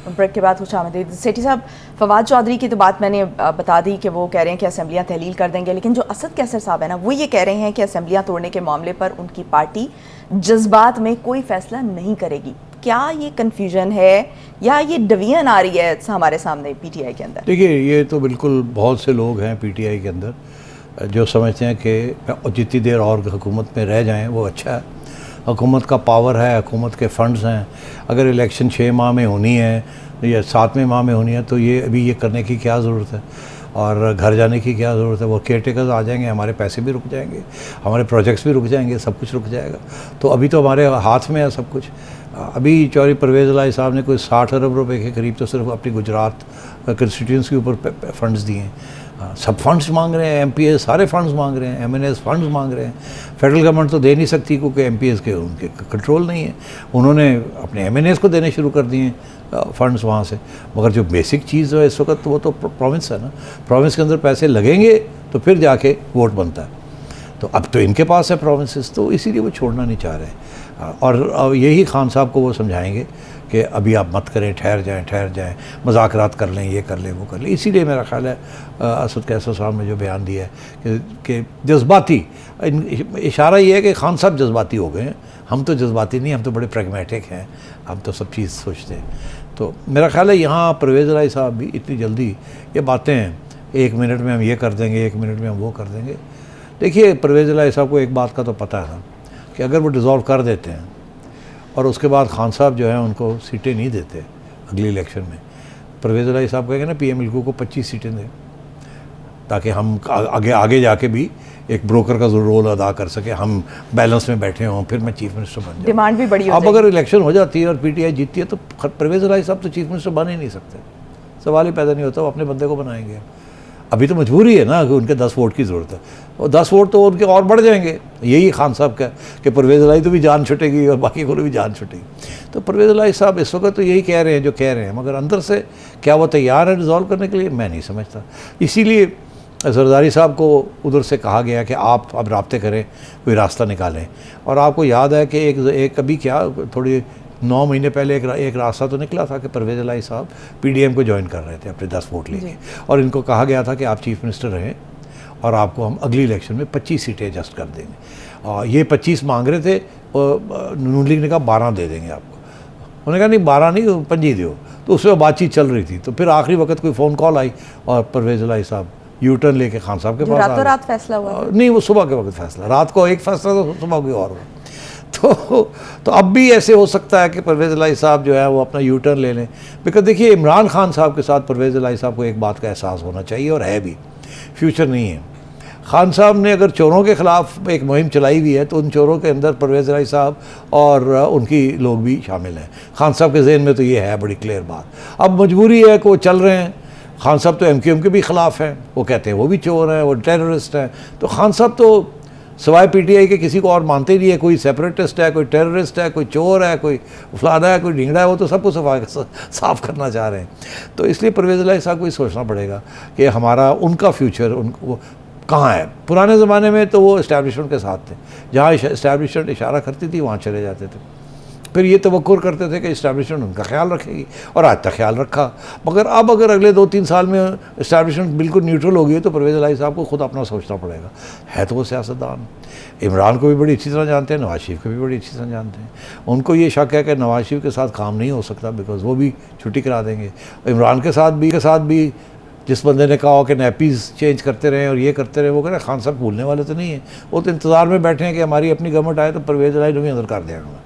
Break के बाद कुछ आमदीद सेठी साहब, फवाद चौधरी की तो बात मैंने बता दी कि वो कह रहे हैं कि असम्बलियाँ तहलील कर देंगे, लेकिन जो असद कैसर साहब है ना, वो ये कह रहे हैं कि असम्बलियाँ तोड़ने के मामले पर उनकी पार्टी जज्बात में कोई फैसला नहीं करेगी। क्या ये कन्फ्यूजन है या ये डिवीजन आ रही है हमारे सामने पीटीआई के अंदर? देखिए, ये तो बिल्कुल बहुत से लोग हैं पीटीआई के अंदर जो समझते हैं कि जितनी देर और हुकूमत में रह जाएं वो अच्छा है। हुकूमत का पावर है, हुकूमत के फंड्स हैं। अगर इलेक्शन 6 माह में होनी है या 7वें माह में होनी है तो ये अभी ये करने की क्या ज़रूरत है और घर जाने की क्या ज़रूरत है। वो केयरटेकर्स आ जाएंगे, हमारे पैसे भी रुक जाएंगे, हमारे प्रोजेक्ट्स भी रुक जाएंगे, सब कुछ रुक जाएगा। तो अभी तो हमारे हाथ में है सब कुछ। अभी चौधरी परवेज़ इलाही साहब ने कोई 60 अरब रुपए के करीब तो सिर्फ अपनी गुजरात कंस्टिट्यूंस के ऊपर फंड्स दिए हैं। सब फंड्स मांग रहे हैं, एमपीएस सारे फंड्स मांग रहे हैं, एमएनएस फंड्स मांग रहे हैं। फेडरल गवर्नमेंट तो दे नहीं सकती क्योंकि एमपीएस के उनके कंट्रोल नहीं है। उन्होंने अपने एमएनएस को देने शुरू कर दिए फंड्स वहाँ से। मगर जो बेसिक चीज़ है इस वक्त तो वो तो प्रोविंस है ना। प्रोविंस के अंदर पैसे लगेंगे तो फिर जाके वोट बनता है। तो अब तो इनके पास है प्रोविंसेस, तो इसीलिए वो छोड़ना नहीं चाह रहे। और यही खान साहब को वो समझाएंगे कि अभी आप मत करें, ठहर जाएं, मुज़ाकरात कर लें, ये कर लें, वो कर लें। इसीलिए मेरा ख्याल है असद कैसर साहब ने जो बयान दिया है कि जज्बाती इशारा ये है कि खान साहब जज्बाती हो गए हैं। हम तो जज्बाती नहीं, हम तो बड़े प्रैग्मेटिक हैं, हम तो सब चीज़ सोचते हैं। तो मेरा ख्याल है यहाँ परवेज़ इलाही साहब भी इतनी जल्दी ये बातें 1 मिनट में हम ये कर देंगे, 1 मिनट में हम वो कर देंगे। देखिए, परवेज़ इलाही साहब को एक बात का तो पता है कि अगर वो डिज़ोल्व कर देते हैं और उसके बाद खान साहब जो है उनको सीटें नहीं देते अगली इलेक्शन में, परवेज़ इलाही साहब कहेंगे ना पीएम इल्कू को 25 सीटें दें ताकि हम आगे जाके भी एक ब्रोकर का रोल अदा कर सके, हम बैलेंस में बैठे हों, फिर मैं चीफ मिनिस्टर बन जाऊँ। डिमांड भी बड़ी हो अब अगर इलेक्शन हो जाती है और पीटीआई जीतती है तो परवेज़ इलाही साहब तो चीफ मिनिस्टर बन ही नहीं सकते। सवाल ही पैदा नहीं होता, वो अपने बंदे को बनाएंगे। अभी तो मजबूरी है ना कि उनके 10 वोट की ज़रूरत है, और 10 वोट तो उनके और बढ़ जाएंगे। यही खान साहब का कि परवेज़ इलाही तो भी जान छुटेगी और बाकी को भी जान छुटेगी। तो परवेज़ इलाही साहब इस वक्त तो यही कह रहे हैं जो कह रहे हैं, मगर अंदर से क्या वो तैयार है रिजॉल्व करने के लिए, मैं नहीं समझता। इसीलिए जरदारी साहब को उधर से कहा गया कि आप अब राब्ते करें, कोई रास्ता निकालें। और आपको याद है कि एक कभी क्या थोड़ी 9 महीने पहले एक रास्ता तो निकला था कि परवेज़ इलाही साहब पीडीएम को ज्वाइन कर रहे थे अपने 10 वोट लेके, और इनको कहा गया था कि आप चीफ मिनिस्टर रहें और आपको हम अगली इलेक्शन में 25 सीटें एडजस्ट कर देंगे। और ये 25 मांग रहे थे और नून लीग ने कहा 12 दे देंगे आपको। उन्होंने कहा नहीं 12 नहीं 25 दो। तो उसमें बातचीत चल रही थी। तो फिर आखिरी वक्त कोई फ़ोन कॉल आई और परवेज़ इलाही साहब यू टर्न लेके खान साहब के पास रातों रात फैसला हुआ? नहीं, वो सुबह के वक्त फैसला, रात को एक फैसला तो सुबह कोई और हुआ। तो अब भी ऐसे हो सकता है कि परवेज़ इलाही साहब जो है वो अपना यू टर्न ले लें। बिकॉज देखिए, इमरान खान साहब के साथ परवेज़ इलाही साहब को एक बात का एहसास होना चाहिए, और है भी, फ्यूचर नहीं है। खान साहब ने अगर चोरों के ख़िलाफ़ एक मुहिम चलाई हुई है तो उन चोरों के अंदर परवेज़ इलाही साहब और उनकी लोग भी शामिल हैं। खान साहब के ज़हन में तो ये है बड़ी क्लियर बात। अब मजबूरी है कि वो चल रहे हैं। खान साहब तो एमक्यूएम के भी ख़िलाफ़ हैं, वो कहते हैं वो भी चोर हैं, वो टेररिस्ट हैं। तो खान साहब तो सवाए पीटीआई के किसी को और मानते ही नहीं है। कोई सेपरेटिस्ट है, कोई टेररिस्ट है, कोई चोर है, कोई फलाना है, कोई ढिंगड़ा है, वो तो सबको साफ करना चाह रहे हैं। तो इसलिए परवेज़ इलाही साहब को ये सोचना पड़ेगा कि हमारा उनका फ्यूचर उनको कहाँ है। पुराने ज़माने में तो वो इस्टेब्लिशमेंट के साथ थे, जहाँ इस्टेब्लिशमेंट इशारा करती थी वहाँ चले जाते थे। फिर ये तवक्कुर करते थे कि इस्टेब्लिशमेंट उनका ख्याल रखेगी, और आज तक ख्याल रखा। मगर अब अगर अगले 2-3 साल में इस्टेब्लिशमेंट बिल्कुल न्यूट्रल होगी तो परवेज़ इलाही साहब को खुद अपना सोचना पड़ेगा। है तो वो सियासतदान, इमरान को भी बड़ी अच्छी तरह जानते हैं, नवाज शरीफ को भी बड़ी अच्छी तरह जानते हैं। उनको ये शक है कि नवाज शरीफ के साथ काम नहीं हो सकता बिकॉज वो भी छुट्टी करा देंगे। इमरान के साथ भी जिस बंदे ने कहा हो कि नैपीज़ चेंज करते रहें और ये करते रहे, वो कह रहे खान साहब भूलने वाले तो नहीं है। वो तो इंतज़ार में बैठे हैं कि हमारी अपनी गवर्नमेंट आए तो परवेज़ इलाही भी अंदर कर देंगे।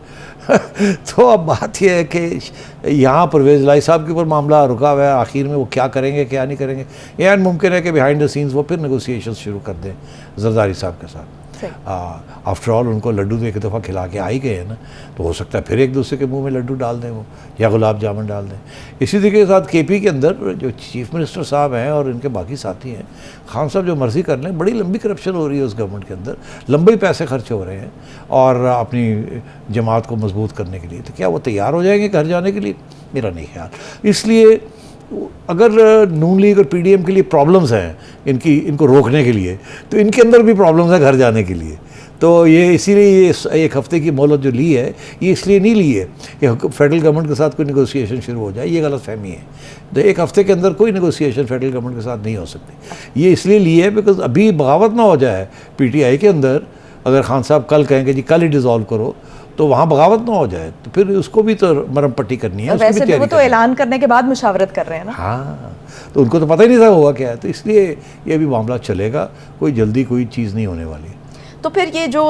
तो अब बात यह है कि यहाँ परवेज़ इलाही साहब के ऊपर मामला रुका हुआ है। आखिर में वो क्या करेंगे क्या नहीं करेंगे, यह मुमकिन है कि बिहाइंड द सीन्स वो फिर नेगोशिएशन शुरू कर दें जरदारी साहब के साथ। आफ्टर ऑल उनको लड्डू तो एक दफ़ा खिला के आ ही गए हैं ना, तो हो सकता है फिर एक दूसरे के मुंह में लड्डू डाल दें वो, या गुलाब जामुन डाल दें। इसी तरीके के साथ केपी के अंदर जो चीफ मिनिस्टर साहब हैं और इनके बाकी साथी हैं, खान साहब जो मर्ज़ी कर लें, बड़ी लंबी करप्शन हो रही है उस गवर्नमेंट के अंदर, लंबे पैसे खर्च हो रहे हैं और अपनी जमात को मजबूत करने के लिए। तो क्या वो तैयार हो जाएंगे घर जाने के लिए? मेरा नहीं ख्याल। इसलिए अगर नून लीग और पीडीएम के लिए प्रॉब्लम्स हैं इनको रोकने के लिए, तो इनके अंदर भी प्रॉब्लम्स हैं घर जाने के लिए। तो ये इसीलिए ये एक हफ्ते की मोहलत जो ली है, ये इसलिए नहीं ली है कि फेडरल गवर्नमेंट के साथ कोई नेगोशिएशन शुरू हो जाए, ये गलत फहमी है। तो एक हफ्ते के अंदर कोई नेगोशिएशन फेडरल गवर्नमेंट के साथ नहीं हो सकती। ये इसलिए ली है बिकॉज अभी बगावत ना हो जाए पीटीआई के अंदर। अगर खान साहब कल कहेंगे जी कल ही डिज़ोल्व करो, तो वहाँ बगावत ना हो जाए, तो फिर उसको भी तो मरम पट्टी करनी है। वैसे भी वो तो ऐलान करने के बाद मुशावरत कर रहे हैं ना। हाँ, तो उनको तो पता ही नहीं था हुआ क्या है, तो इसलिए ये भी मामला चलेगा, कोई जल्दी कोई चीज़ नहीं होने वाली। तो फिर ये जो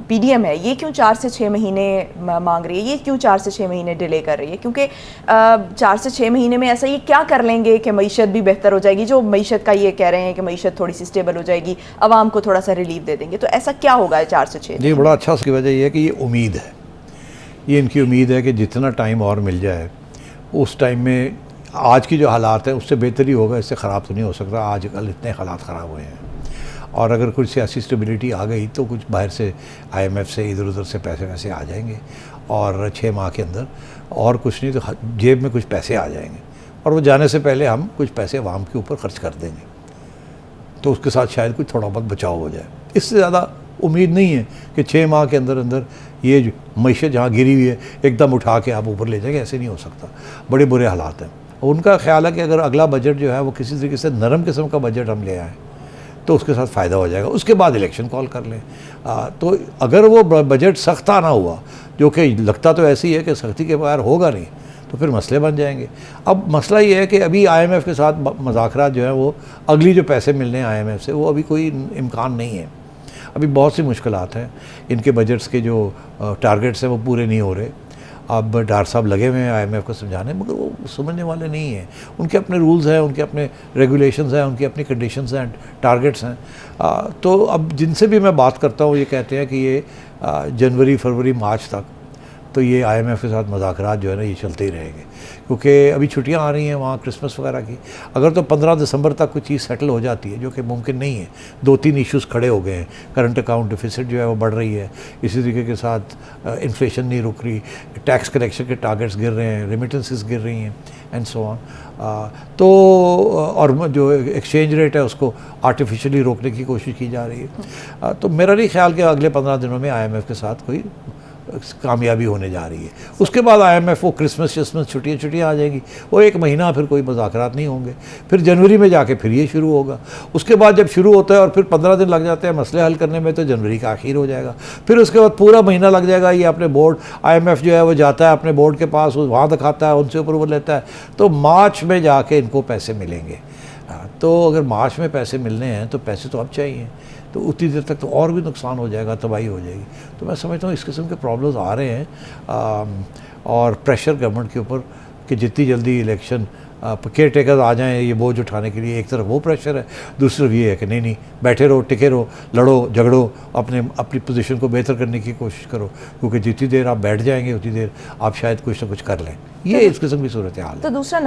पीडीएम है, ये क्यों 4 से 6 महीने मांग रही है? ये क्यों 4 से 6 महीने डिले कर रही है? क्योंकि 4 से 6 महीने में ऐसा ये क्या कर लेंगे कि मईशत भी बेहतर हो जाएगी? जो मईशत का ये कह रहे हैं कि मईशत थोड़ी सी स्टेबल हो जाएगी, आवाम को थोड़ा सा रिलीफ दे देंगे, तो ऐसा क्या होगा 4 से 6? जी, बड़ा अच्छा उसकी वजह ये है कि ये उम्मीद है, ये इनकी उम्मीद है कि जितना टाइम और मिल जाए उस टाइम में आज की जो हालात है उससे बेहतर ही होगा, इससे ख़राब तो नहीं हो सकता। आजकल इतने हालात ख़राब हुए हैं, और अगर कुछ सियासी स्टेबिलिटी आ गई तो कुछ बाहर से आईएमएफ से इधर उधर से पैसे वैसे आ जाएंगे, और 6 माह के अंदर और कुछ नहीं तो जेब में कुछ पैसे आ जाएंगे, और वो जाने से पहले हम कुछ पैसे आवाम के ऊपर खर्च कर देंगे, तो उसके साथ शायद कुछ थोड़ा बहुत बचाव हो जाए। इससे ज़्यादा उम्मीद नहीं है कि 6 माह के अंदर अंदर ये जो मईशत जहाँ गिरी हुई है एकदम उठा के आप ऊपर ले जाएंगे, ऐसे नहीं हो सकता। बड़े बुरे हालात हैं। उनका ख्याल है कि अगर अगला बजट जो है वो किसी तरीके से नरम किस्म का बजट हम ले आएँ तो उसके साथ फ़ायदा हो जाएगा, उसके बाद इलेक्शन कॉल कर लें। तो अगर वो बजट सख्त आना हुआ, जो कि लगता तो ऐसी है कि सख्ती के बगैर होगा नहीं, तो फिर मसले बन जाएंगे। अब मसला ये है कि अभी आईएमएफ के साथ मुज़ाकरात जो है वो अगली जो पैसे मिलने हैं आईएमएफ से, वो अभी कोई इम्कान नहीं है। अभी बहुत सी मुश्किलात हैं, इनके बजट्स के जो टारगेट्स हैं वो पूरे नहीं हो रहे। अब डॉक्टर साहब लगे हुए हैं आईएमएफ को समझाने, मगर वो समझने वाले नहीं हैं। उनके अपने रूल्स हैं, उनके अपने रेगुलेशंस हैं, उनकी अपनी कंडीशंस हैं, टारगेट्स हैं। तो अब जिनसे भी मैं बात करता हूँ ये कहते हैं कि ये जनवरी फरवरी मार्च तक तो ये आईएमएफ के साथ मुज़ाकरात जो है ना ये चलते ही रहेंगे, क्योंकि अभी छुट्टियां आ रही हैं वहाँ क्रिसमस वगैरह की। अगर तो 15 दिसंबर तक कोई चीज़ सेटल हो जाती है, जो कि मुमकिन नहीं है, 2-3 इश्यूज़ खड़े हो गए हैं। करंट अकाउंट डिफिसिट जो है वो बढ़ रही है, इसी तरीके के साथ इन्फ्लेशन नहीं रुक रही, टैक्स कलेक्शन के टारगेट्स गिर रहे हैं, रेमिटेंसेस गिर रही हैं एंड सो ऑन। तो और जो एक्सचेंज रेट है उसको आर्टिफिशियली रोकने की कोशिश की जा रही है। तो मेरा नहीं ख्याल कि अगले 15 दिनों में आईएमएफ के साथ कोई कामयाबी होने जा रही है। उसके बाद आईएमएफ वो क्रिसमस छुट्टियाँ आ जाएंगी, वो 1 महीना फिर कोई मुज़ाकरात नहीं होंगे, फिर जनवरी में जाके फिर ये शुरू होगा। उसके बाद जब शुरू होता है और फिर 15 दिन लग जाते हैं मसले हल करने में, तो जनवरी का आखिर हो जाएगा। फिर उसके बाद पूरा महीना लग जाएगा, ये अपने बोर्ड आईएमएफ जो है वो जाता है अपने बोर्ड के पास, वहाँ दिखाता है, उनसे ऊपर वो लेता है, तो मार्च में जाके इनको पैसे मिलेंगे। तो अगर मार्च में पैसे मिलने हैं तो पैसे तो अब चाहिए, तो उतनी देर तक तो और भी नुकसान हो जाएगा, तबाही हो जाएगी। तो मैं समझता हूँ इस किस्म के प्रॉब्लम्स आ रहे हैं, और प्रेशर गवर्नमेंट के ऊपर कि जितनी जल्दी इलेक्शन केयर टेकर्स आ जाएं ये बोझ उठाने के लिए। एक तरफ वो प्रेशर है, दूसरी तरफ ये है कि नहीं बैठे रहो, टिके रहो, लड़ो झगड़ो, अपनी पोजीशन को बेहतर करने की कोशिश करो, क्योंकि जितनी देर आप बैठ जाएंगे उतनी देर आप शायद कुछ ना कुछ कर लें। ये इस किस्म की सूरत हाल है। तो दूसरा